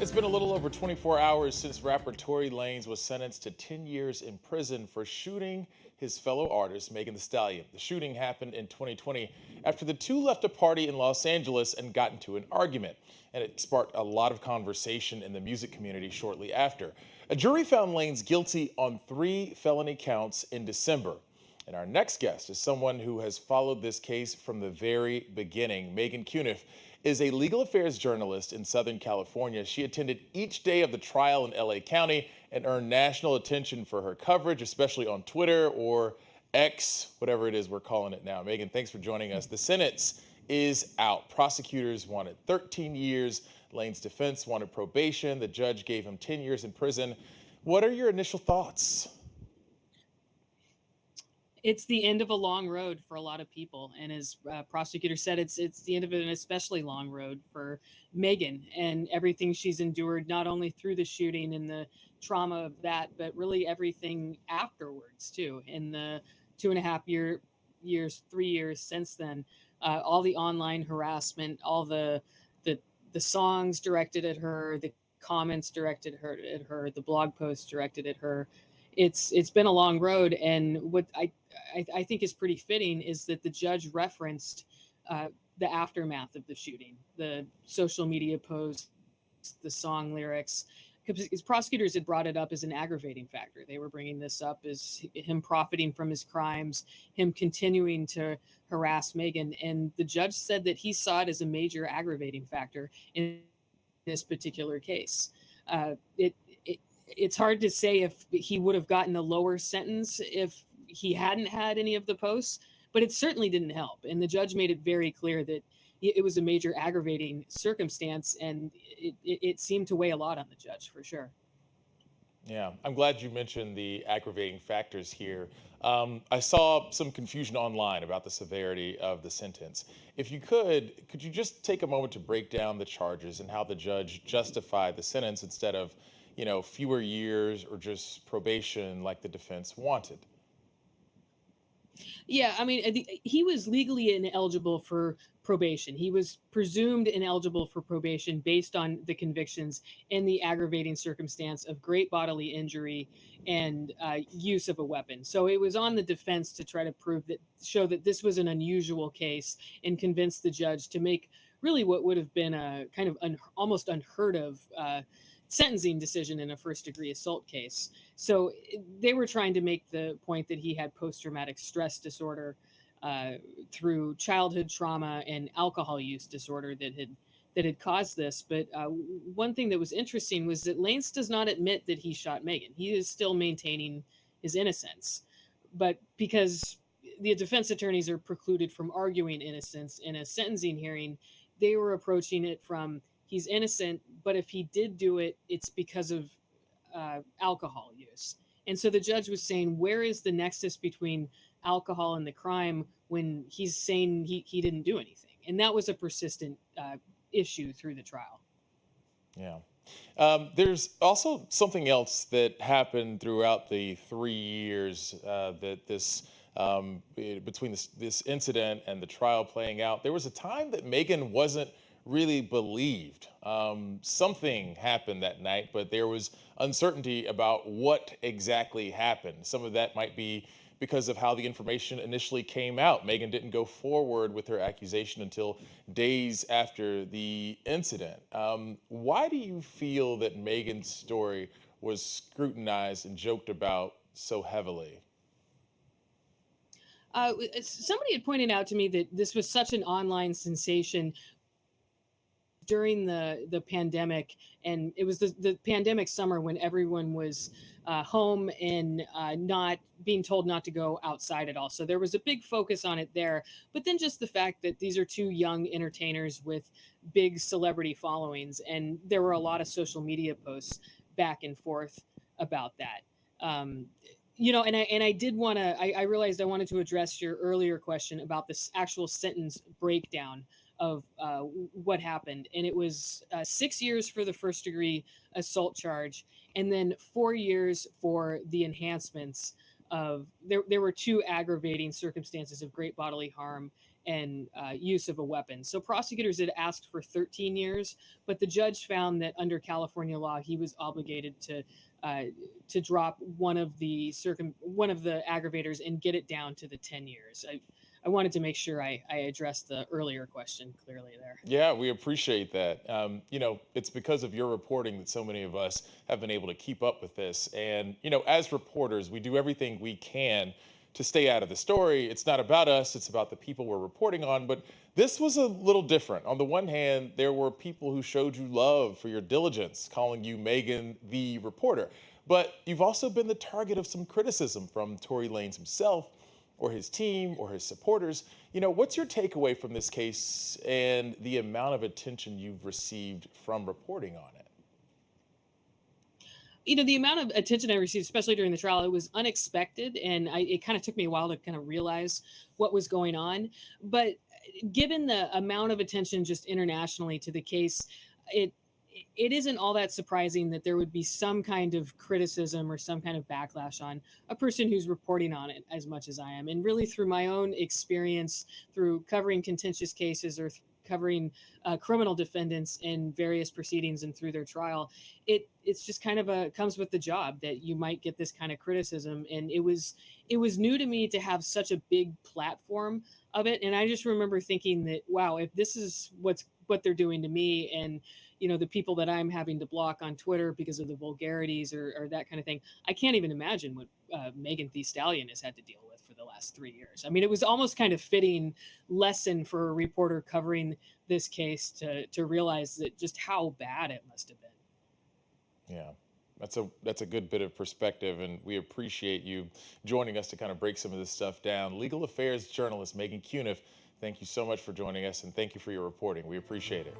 It's been a little over 24 hours since rapper Tory Lanez was sentenced to 10 years in prison for shooting his fellow artist, Megan Thee Stallion. The shooting happened in 2020 after the two left a party in Los Angeles and got into an argument. And it sparked a lot of conversation in the music community shortly after. A jury found Lanez guilty on 3 felony counts in December. And our next guest is someone who has followed this case from the very beginning. Meghann Cuniff is a legal affairs journalist in Southern California. She attended each day of the trial in LA County and earned national attention for her coverage, especially on Twitter or X, whatever it is we're calling it now. Meghann, thanks for joining us. The sentence is out. Prosecutors wanted 13 years. Lane's defense wanted probation. The judge gave him 10 years in prison. What are your initial thoughts? It's the end of a long road for a lot of people, and as prosecutor said, it's the end of an especially long road for Meghann and everything she's endured, not only through the shooting and the trauma of that, but really everything afterwards too. In the 2.5 years, 3 years since then, all the online harassment, all the songs directed at her, the comments directed at her, the blog posts directed at her. It's been a long road, and what I think is pretty fitting is that the judge referenced the aftermath of the shooting, the social media posts, the song lyrics, because prosecutors had brought it up as an aggravating factor. They were bringing this up as him profiting from his crimes, him continuing to harass Meghann, and the judge said that he saw it as a major aggravating factor in this particular case. It's hard to say if he would have gotten a lower sentence if he hadn't had any of the posts, but it certainly didn't help. And the judge made it very clear that it was a major aggravating circumstance, and it seemed to weigh a lot on the judge for sure. Yeah, I'm glad you mentioned the aggravating factors here. I saw some confusion online about the severity of the sentence. If you could you just take a moment to break down the charges and how the judge justified the sentence instead of, fewer years or just probation like the defense wanted? Yeah, I mean, he was legally ineligible for probation. He was presumed ineligible for probation based on the convictions and the aggravating circumstance of great bodily injury and use of a weapon. So it was on the defense to try to show that this was an unusual case and convince the judge to make really what would have been a kind of almost unheard of sentencing decision in a first-degree assault case. So they were trying to make the point that he had post-traumatic stress disorder through childhood trauma and alcohol use disorder that had caused this. But one thing that was interesting was that Lanez does not admit that he shot Meghann. He is still maintaining his innocence, but because the defense attorneys are precluded from arguing innocence in a sentencing hearing, they were approaching it from he's innocent, but if he did do it, it's because of alcohol use. And so the judge was saying, where is the nexus between alcohol and the crime when he's saying he didn't do anything? And that was a persistent issue through the trial. Yeah. There's also something else that happened throughout the 3 years that between this incident and the trial playing out. There was a time that Meghann wasn't really believed. Something happened that night, but there was uncertainty about what exactly happened. Some of that might be because of how the information initially came out. Meghann didn't go forward with her accusation until days after the incident. Why do you feel that Meghann's story was scrutinized and joked about so heavily? Somebody had pointed out to me that this was such an online sensation during the pandemic, and it was the pandemic summer when everyone was home and not being told not to go outside at all. So there was a big focus on it there. But then just the fact that these are two young entertainers with big celebrity followings, and there were a lot of social media posts back and forth about that. And I did want to. I realized I wanted to address your earlier question about this actual sentence breakdown of what happened, and it was 6 years for the first-degree assault charge, and then 4 years for the enhancements of there were 2 aggravating circumstances of great bodily harm and use of a weapon. So prosecutors had asked for 13 years, but the judge found that under California law, he was obligated to drop one of the aggravators and get it down to the 10 years. I wanted to make sure I addressed the earlier question clearly there. Yeah, we appreciate that. It's because of your reporting that so many of us have been able to keep up with this. And, as reporters, we do everything we can to stay out of the story. It's not about us, it's about the people we're reporting on. But this was a little different. On the one hand, there were people who showed you love for your diligence, calling you Megan the reporter. But you've also been the target of some criticism from Tory Lanez himself, or his team, or his supporters. What's your takeaway from this case and the amount of attention you've received from reporting on it? The amount of attention I received, especially during the trial, it was unexpected, and it kind of took me a while to kind of realize what was going on. But given the amount of attention just internationally to the case, it isn't all that surprising that there would be some kind of criticism or some kind of backlash on a person who's reporting on it as much as I am. And really, through my own experience, through covering contentious cases or covering criminal defendants in various proceedings and through their trial, it's just kind of comes with the job that you might get this kind of criticism. And it was new to me to have such a big platform of it. And I just remember thinking that, wow, if this is what they're doing to me, and the people that I'm having to block on Twitter because of the vulgarities or that kind of thing, I can't even imagine what Megan Thee Stallion has had to deal with for the last 3 years. I mean, it was almost kind of fitting lesson for a reporter covering this case to realize that just how bad it must have been. Yeah, that's a good bit of perspective, and we appreciate you joining us to kind of break some of this stuff down. Legal affairs journalist Meghann Cuniff, thank you so much for joining us, and thank you for your reporting. We appreciate it.